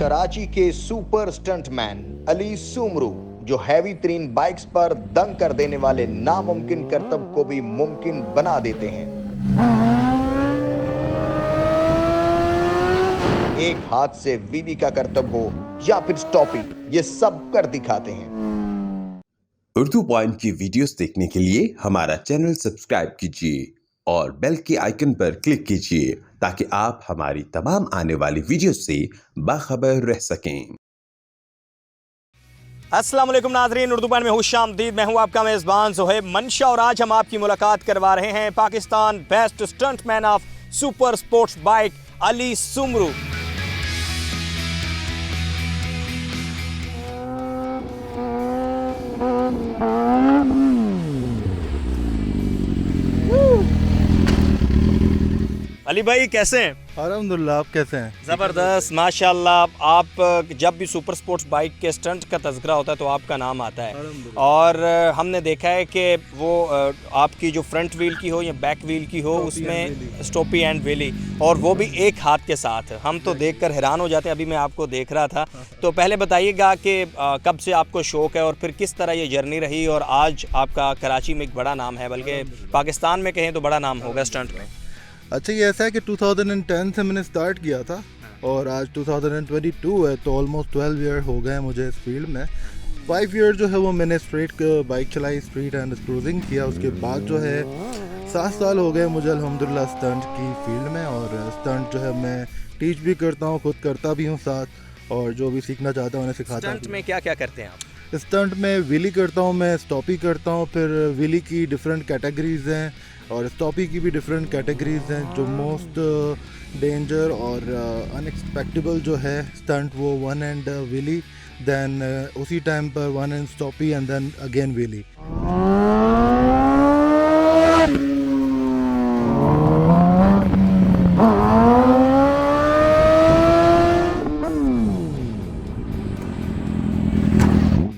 कराची के super stuntman Ali Soomro, जो heavy तरीन बाइक्स पर दंग कर देने वाले नामुमकिन करतब को भी मुमकिन बना देते हैं। एक हाथ से वीवी का करतब हो या फिर स्टॉपिंग, ये सब कर दिखाते हैं। उर्दू पॉइंट की वीडियोस देखने के लिए हमारा चैनल सब्सक्राइब कीजिए और बेल के आइकन पर क्लिक कीजिए ताकि आप हमारी तमाम आने वाली वीडियोस से बाखबर रह सकें। अस्सलाम वालेकुम नाज़रीन, उर्दू पॉइंट में खुशामदीद। मैं हूं आपका मेज़बान ज़ुहैब मंशा और आज हम आपकी मुलाकात करवा रहे हैं Pakistan best stuntman of super sports bike Ali Soomro. Ali भाई कैसे हैं? अल्हम्दुलिल्लाह, आप कैसे हैं? ज़बरदस्त माशाल्लाह। आप जब भी सुपर स्पोर्ट्स बाइक के स्टंट का तज़किरा होता है तो आपका नाम आता है और हमने देखा है कि वो आपकी जो फ्रंट व्हील की हो या बैक व्हील की हो उसमें स्टॉपी एंड व्हीली, और वो भी एक हाथ के साथ। हम तो देखकर हैरान हो जाते हैं। अभी मैं आपको देख रहा था, तो पहले बताइएगा कि कब से आपको शौक़ है और फिर किस तरह ये जर्नी रही और आज आपका कराची में एक बड़ा नाम है, बल्कि पाकिस्तान में कहें तो बड़ा नाम होगा स्टंट में। अच्छा, ये ऐसा है कि 2010 से मैंने स्टार्ट किया था और आज 2022 है, तो ऑलमोस्ट 12 ईयर हो गए हैं मुझे इस फील्ड में। 5 ईयर जो है वो मैंने स्ट्रीट बाइक चलाई, स्ट्रीट एंड क्रूजिंग किया। उसके बाद जो है 7 साल हो गए मुझे अल्हम्दुलिल्लाह स्टंट की फील्ड में, और स्टंट जो है मैं टीच भी करता हूँ, खुद करता भी हूँ साथ, और जो भी सीखना चाहता हूँ उन्हें सिखाता हूँ। स्टंट में क्या क्या करते हैं आप? स्टंट में व्हीली करता हूँ, मैं स्टॉपी करता हूँ, फिर व्हीली की डिफरेंट कैटेगरीज हैं और स्टॉपी की भी डिफरेंट कैटेगरीज हैं। जो मोस्ट डेंजर और अनएक्सपेक्टेबल जो है स्टंट वो वन एंड व्हीली, देन उसी टाइम पर one and stoppie and then again wheelie.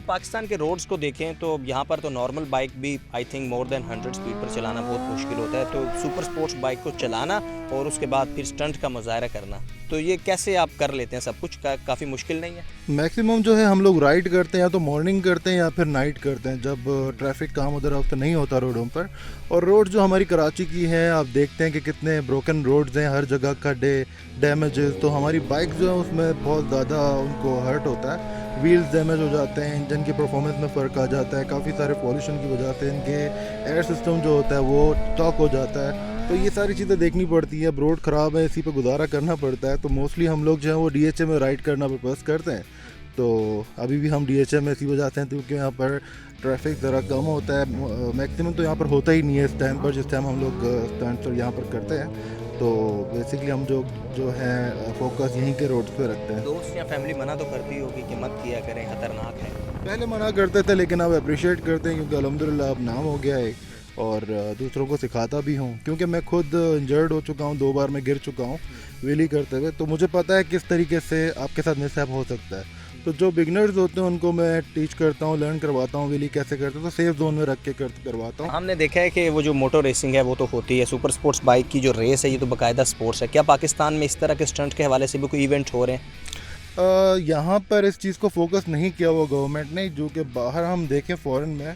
Pakistan के रोड्स को देखें तो यहाँ पर तो नॉर्मल बाइक भी I think more than 100 speed पर चलाना बहुत मुश्किल होता है, तो सुपर स्पोर्ट्स बाइक को चलाना और उसके बाद फिर स्टंट का मुजाहरा करना, तो ये कैसे आप कर लेते हैं सब कुछ? काफ़ी मुश्किल नहीं है? मैक्सिमम जो है हम लोग राइड करते हैं, या तो मॉर्निंग करते हैं या फिर नाइट करते हैं, जब ट्रैफिक काम उधर वक्त नहीं होता रोडों पर। और रोड जो हमारी कराची की है, आप देखते हैं कि कितने ब्रोकन रोड्स हैं, हर जगह खड्डे, डैमेजेस, तो हमारी बाइक जो है उसमें बहुत ज़्यादा उनको हर्ट होता है। व्हील्स डैमेज हो जाते हैं, इंजन की परफॉर्मेंस में फ़र्क आ जाता है, काफ़ी सारे पॉल्यूशन की वजह से इनके एयर सिस्टम जो होता है वो स्टॉक हो जाता है। तो ये सारी चीज़ें देखनी पड़ती है। रोड ख़राब है, इसी पे गुजारा करना पड़ता है। तो मोस्टली हम लोग जो है वो DHA में राइड करना पसंद करते हैं। तो अभी भी हम DHA में इसी वजह से हैं क्योंकि यहाँ पर ट्रैफिक ज़रा कम होता है। मैक्सिमम तो यहाँ पर होता ही नहीं है इस टाइम पर, जिस टाइम हम लोग स्टंट यहाँ पर करते हैं। तो बेसिकली हम जो है फोकस यहीं के रोड्स पे रखते हैं। दोस्त या फैमिली मना तो करती होगी कि मत किया करें, खतरनाक है? पहले मना करते थे, लेकिन अब अप्रिशिएट करते हैं क्योंकि अल्हम्दुलिल्लाह अब नाम हो गया है, और दूसरों को सिखाता भी हूँ क्योंकि मैं खुद इंजर्ड हो चुका हूँ, 2 बार मैं गिर चुका हूँ व्हीली करते हुए। तो मुझे पता है किस तरीके से आपके साथ मिसहैप हो सकता है। तो जो बिगनर्स होते हैं उनको मैं टीच करता हूँ, लर्न करवाता हूँ व्हीली कैसे करते हैं, तो सेफ जोन में रख के करवाता हूँ। हमने देखा है कि वो जो मोटर रेसिंग है वो तो होती है, सुपर स्पोर्ट्स बाइक की जो रेस है ये तो बाकायदा स्पोर्ट्स है। क्या पाकिस्तान में इस तरह के स्टंट के हवाले से भी कोई इवेंट हो रहे हैं? यहाँ पर इस चीज़ को फोकस नहीं किया हुआ गवर्नमेंट ने, जो कि बाहर हम देखें फॉरेन में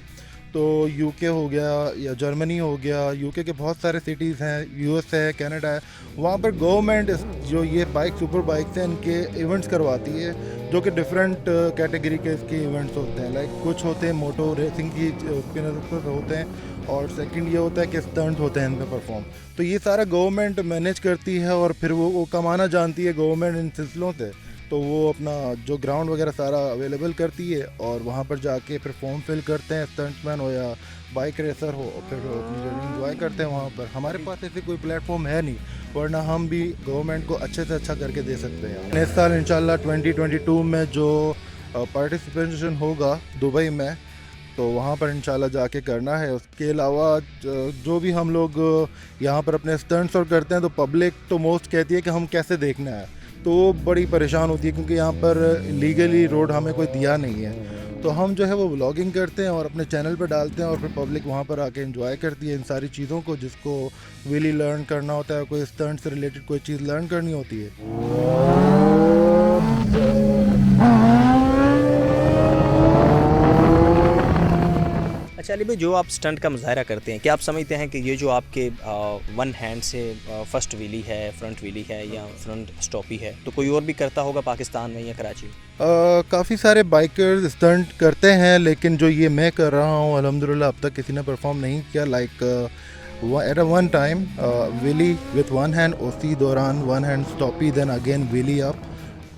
तो यूके हो गया या जर्मनी हो गया, यूके के बहुत सारे सिटीज़ हैं, यूएस है, कनाडा है, वहाँ पर गवर्नमेंट जो ये बाइक सुपर बाइक्स हैं इनके इवेंट्स करवाती है, जो कि डिफरेंट कैटेगरी के इसके इवेंट्स होते हैं। लाइक कुछ होते हैं मोटो रेसिंग की होते हैं, और सेकंड ये होता है कि स्टंट होते हैं इनमें परफॉर्म। तो ये सारा गवर्नमेंट मैनेज करती है और फिर वो कमाना जानती है गवर्नमेंट इन सिलसिलों से। तो वो अपना जो ग्राउंड वगैरह सारा अवेलेबल करती है और वहाँ पर जाके फिर फॉर्म फिल करते हैं, स्टंटमैन हो या बाइक रेसर हो, और फिर अपनी जर्नी इंजॉय करते हैं वहाँ पर। हमारे पास ऐसे कोई प्लेटफॉर्म है नहीं, वरना हम भी गवर्नमेंट को अच्छे से अच्छा करके दे सकते हैं। इस साल इंशाल्लाह 2022 में जो पार्टिसिपेशन होगा दुबई में, तो वहाँ पर इंशाल्लाह जाके करना है। उसके अलावा जो भी हम लोग यहाँ पर अपने स्टंट्स और करते हैं, तो पब्लिक तो मोस्ट कहती है कि हम कैसे देखना है, तो वो बड़ी परेशान होती है क्योंकि यहाँ पर लीगली रोड हमें कोई दिया नहीं है। तो हम जो है वो व्लॉगिंग करते हैं और अपने चैनल पर डालते हैं, और फिर पब्लिक वहाँ पर आके एंजॉय करती है इन सारी चीज़ों को, जिसको व्हीली लर्न करना होता है, कोई स्टंट से रिलेटेड कोई चीज़ लर्न करनी होती है। अली भाई, जो आप स्टंट का मुजाहरा करते हैं, क्या आप समझते हैं कि ये जो आपके वन हैंड से फर्स्ट व्हीली है, फ्रंट व्हीली है या फ्रंट स्टॉपी है, तो कोई और भी करता होगा पाकिस्तान में या कराची? काफ़ी सारे बाइकर्स स्टंट करते हैं, लेकिन जो ये मैं कर रहा हूँ अल्हम्दुलिल्लाह अब तक किसी ने परफॉर्म नहीं किया। Like at a one time wheelie with one hand, उसी दौरान one hand stoppie, then again wheelie up.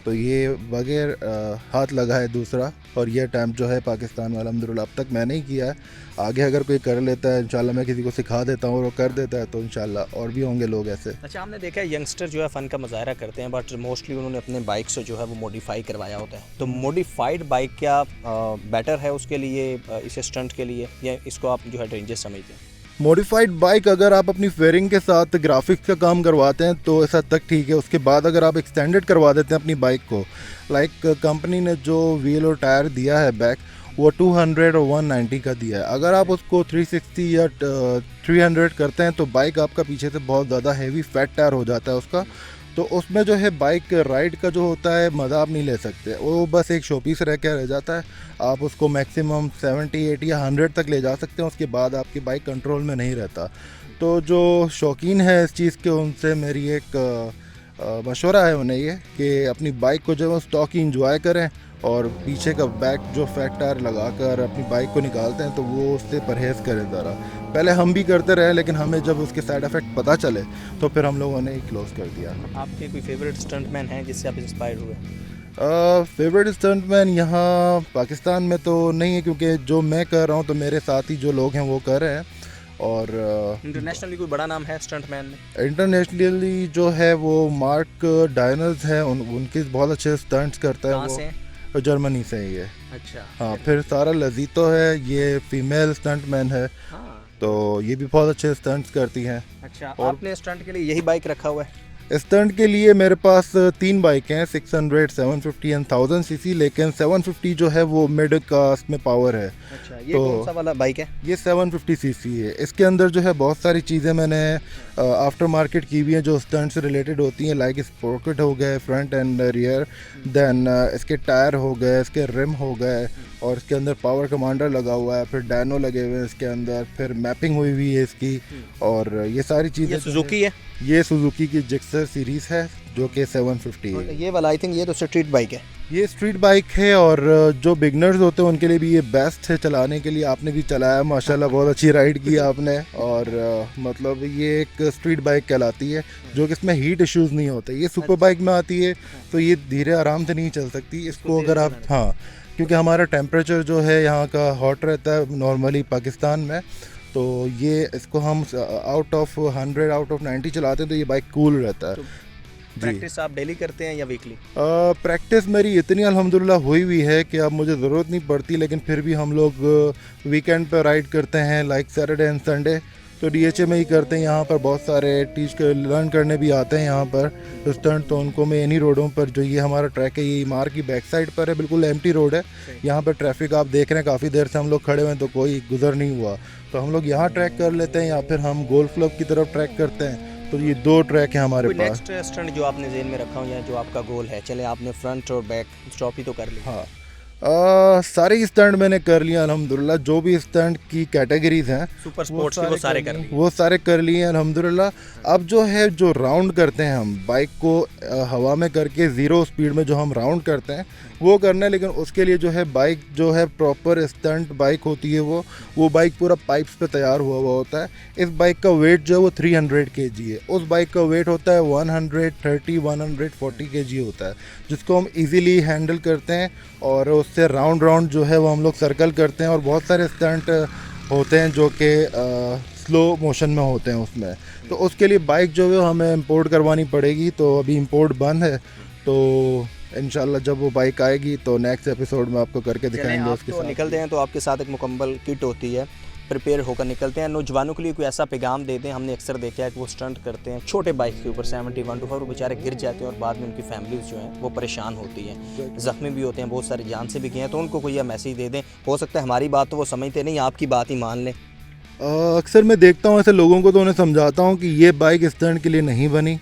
तो ये बगैर हाथ लगाए दूसरा, और ये टाइम जो है पाकिस्तान में अल्हम्दुलिल्लाह अब तक मैंने ही किया है। आगे अगर कोई कर लेता है इंशाल्लाह मैं किसी को सिखा देता हूँ और वो कर देता है तो इंशाल्लाह और भी होंगे लोग ऐसे। अच्छा, हमने देखा है यंगस्टर जो है फ़न का मुजाहरा करते हैं, बट मोस्टली उन्होंने अपने बाइक से जो है वो मॉडिफाई करवाया होता है। तो मॉडिफाइड बाइक क्या बेटर है उसके लिए, इसे स्टंट के लिए, या इसको आप जो है डेंजरस समझते हैं? मॉडिफाइड बाइक अगर आप अपनी फेयरिंग के साथ ग्राफिक्स का काम करवाते हैं तो इस हद तक ठीक है। उसके बाद अगर आप एक्सटेंडेड करवा देते हैं अपनी बाइक को, लाइक कंपनी ने जो व्हील और टायर दिया है बैक, वो 200 और 190 का दिया है। अगर आप उसको 360 या 300 करते हैं तो बाइक आपका पीछे से बहुत ज़्यादा हैवी फैट टायर हो जाता है उसका। तो उसमें जो है बाइक राइड का जो होता है मज़ा आप नहीं ले सकते, वो बस एक शोपीस रह के रह जाता है। आप उसको मैक्सिमम 70, 80 या 100 तक ले जा सकते हैं, उसके बाद आपकी बाइक कंट्रोल में नहीं रहता। तो जो शौकीन है इस चीज़ के, उनसे मेरी एक मशवरा है उन्हें ये कि अपनी बाइक को जो है स्टॉक ही इंजॉय करें, और पीछे का बैक जो फैट टायर लगा कर अपनी बाइक को निकालते हैं तो वो उससे परहेज़ करें ज़रा। पहले हम भी करते रहे, लेकिन हमें जब उसके साइड इफ़ेक्ट पता चले तो फिर हम लोगों ने क्लोज़ कर दिया। आपके कोई फेवरेट स्टंटमैन हैं जिससे आप इंस्पायर हुए? फेवरेट स्टंटमैन यहाँ पाकिस्तान में तो नहीं है, क्योंकि जो मैं कर रहा हूँ तो मेरे साथ ही जो लोग हैं वो कर रहे हैं। और इंटरनेशनली कोई बड़ा नाम है स्टंटमैन में? इंटरनेशनली जो है वो मार्क डायनल्स है, उनके बहुत अच्छे स्टंट्स करता है। कहाँ से हैं? वो जर्मनी से ही है। अच्छा। हाँ, फिर सारा लजीतो है, ये फीमेल स्टंटमैन है, हाँ। तो ये भी बहुत अच्छे स्टंट्स करती हैं। अच्छा, आपने स्टंट के लिए यही बाइक रखा हुआ है? स्टंट के लिए मेरे पास 3 बाइक हैं, 600, 750 एंड 1000 सीसी, लेकिन 750 जो है वो मिड कास्ट में पावर है। अच्छा, ये तो कौन सा वाला बाइक है? ये 750 सीसी है। इसके अंदर जो है बहुत सारी चीज़ें मैंने आफ्टर मार्केट की हुई हैं जो स्टंट से रिलेटेड होती हैं, लाइक स्पॉकेट हो गए फ्रंट एंड रियर, देन इसके टायर हो गए, इसके रिम हो गए, और इसके अंदर पावर कमांडर लगा हुआ है, फिर डैनो लगे हुए हैं इसके अंदर, फिर मैपिंग हुई हुई है इसकी, और ये सारी चीज़ें। ये सुजुकी है? ये सुजुकी की जिक्सर सीरीज़ है जो कि 750 है। ये वाला आई थिंक ये तो स्ट्रीट बाइक है। ये स्ट्रीट बाइक है, और जो बिगनर्स होते हैं उनके लिए भी ये बेस्ट है चलाने के लिए। आपने भी चलाया माशाल्लाह, बहुत अच्छी राइड की आपने, और मतलब ये एक स्ट्रीट बाइक कहलाती है जो कि इसमें हीट इश्यूज़ नहीं होते। ये सुपर बाइक में आती है तो ये धीरे आराम से नहीं चल सकती इसको अगर आप, हाँ, क्योंकि हमारा टेम्परेचर जो है यहाँ का हॉट रहता है नॉर्मली पाकिस्तान में, तो ये इसको हम आउट ऑफ 100 आउट ऑफ 90 चलाते हैं तो ये बाइक कूल रहता है। प्रैक्टिस आप डेली करते हैं या वीकली? प्रैक्टिस मेरी इतनी अल्हम्दुलिल्लाह हुई हुई है कि अब मुझे ज़रूरत नहीं पड़ती, लेकिन फिर भी हम लोग वीकेंड पर राइड करते हैं, लाइक सैटरडे एंड संडे, तो DHA में ही करते हैं। यहाँ पर बहुत सारे लर्न करने भी आते हैं यहाँ पर स्टंट, तो उनको मैं इन्हीं रोडों पर, जो ये हमारा ट्रैक है ये इमार की बैक साइड पर है, बिल्कुल एम्प्टी रोड है। यहाँ पर ट्रैफिक आप देख रहे हैं, काफ़ी देर से हम लोग खड़े हुए हैं तो कोई गुजर नहीं हुआ, तो हम लोग यहाँ ट्रैक कर लेते हैं, या फिर हम गोल्फ क्लब की तरफ ट्रैक करते हैं। तो ये 2 ट्रैक हैं हमारे पास। नेक्स्ट स्टंट जो आपने जेन में रखा हो या जो आपका गोल है, चले आपने फ्रंट और बैक स्टॉप ही तो कर ली। हाँ, सारे स्टंट मैंने कर लिया अल्हम्दुलिल्लाह। जो भी स्टंट की कैटेगरीज हैं सुपर स्पोर्ट्स वो सारे कर लिए। वो सारे कर लिए अल्हम्दुलिल्लाह। अब जो है जो राउंड करते हैं हम बाइक को हवा में करके 0 स्पीड में जो हम राउंड करते हैं वो करना है, लेकिन उसके लिए जो है बाइक जो है प्रॉपर स्टंट बाइक होती है, वो बाइक पूरा पाइप्स पे तैयार हुआ होता है। इस बाइक का वेट जो है वो 300 kg है, उस बाइक का वेट होता है 130-140 kg होता है, जिसको हम इजीली हैंडल करते हैं, और उससे राउंड जो है वो हम लोग सर्कल करते हैं। और बहुत सारे स्टंट होते हैं जो कि स्लो मोशन में होते हैं उसमें, तो उसके लिए बाइक जो है हमें इंपोर्ट करवानी पड़ेगी, तो अभी इंपोर्ट बंद है, तो इंशाल्लाह जब वो बाइक आएगी तो नेक्स्ट एपिसोड में आपको करके दिखाएंगे उसके साथ। निकलते हैं तो आपके साथ एक मुकम्मल किट होती है, प्रिपेयर होकर निकलते हैं। नौजवानों के लिए कोई ऐसा पैगाम दे दें, हमने अक्सर देखा है कि वो स्टंट करते हैं छोटे बाइक के ऊपर 70-125, वो बेचारे गिर जाते हैं और बाद में उनकी फैमिलीज जो हैं वो परेशान होती हैं, ज़ख्मी भी होते हैं, बहुत सारे जान से भी गए हैं, तो उनको कोई यह मैसेज दे दें। हो सकता है हमारी बात तो वो समझते नहीं, आपकी बात ही मान लें। अक्सर मैं देखता हूँ ऐसे लोगों को, तो उन्हें समझाता हूँ कि ये बाइक स्टंट के लिए नहीं बनी।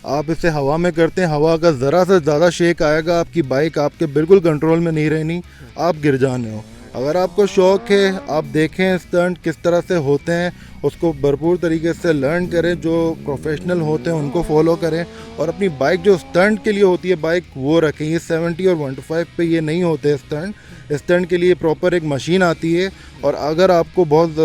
आप इसे हवा में करते हैं, हवा का ज़रा से ज़्यादा शेक आएगा, आपकी बाइक आपके बिल्कुल कंट्रोल में नहीं रहनी, आप गिर जाने हो। अगर आपको शौक़ है, आप देखें स्टंट किस तरह से होते हैं, उसको भरपूर तरीके से लर्न करें, जो प्रोफेशनल होते हैं उनको फॉलो करें, और अपनी बाइक जो स्टंट के लिए होती है बाइक वो रखें। ये 70 और 125 पे ये नहीं होते स्टंट के लिए प्रॉपर एक मशीन आती है, और अगर आपको बहुत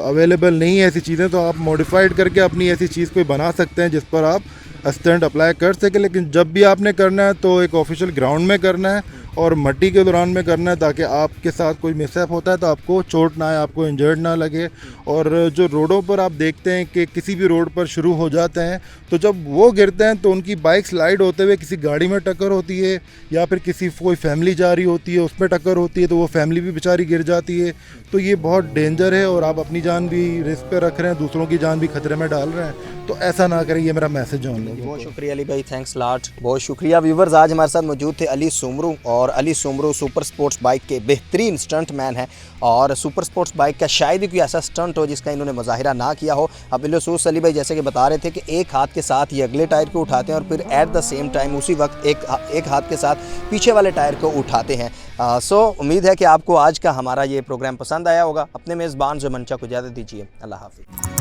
अवेलेबल नहीं है ऐसी चीज़ें तो आप मॉडिफाइड करके अपनी ऐसी चीज़ कोई बना सकते हैं जिस पर आप स्टंट अप्लाई कर सकें। लेकिन जब भी आपने करना है तो एक ऑफिशियल ग्राउंड में करना है और मट्टी के दौरान में करना है, ताकि आपके साथ कोई मिसहैप होता है तो आपको चोट ना आए, आपको इंजर्ड ना लगे। और जो रोडों पर आप देखते हैं कि किसी भी रोड पर शुरू हो जाते हैं, तो जब वो गिरते हैं तो उनकी बाइक स्लाइड होते हुए किसी गाड़ी में टक्कर होती है, या फिर कोई फैमिली जा रही होती है उसमें टक्कर होती है, तो वो फैमिली भी बेचारी गिर जाती है। तो ये बहुत डेंजर है और आप अपनी जान भी रिस्क पे रख रहे हैं, दूसरों की जान भी खतरे में डाल रहे हैं, तो ऐसा ना करें। ये मेरा मैसेज है उन लोगों को। बहुत शुक्रिया अली भाई, थैंक्स लॉट, बहुत शुक्रिया। व्यूवर्स, आज हमारे साथ मौजूद थे अली सुमरू, और Ali Soomro super sports bike के बेहतरीन स्टंट मैन हैं, और सुपर स्पोर्ट्स बाइक का शायद ही कोई ऐसा स्टंट हो जिसका इन्होंने मुजाहिरा ना किया हो। अब बिलखसूस अली भाई जैसे कि बता रहे थे कि एक हाथ के साथ ये अगले टायर को उठाते हैं और फिर एट द सेम टाइम उसी वक्त एक हाथ के साथ पीछे वाले टायर को उठाते हैं। सो उम्मीद है कि आपको आज का हमारा ये प्रोग्राम पसंद आया होगा। अपने मेज़बान ज़मंचा को इजाज़त दीजिए, अल्लाह हाफ़िज़।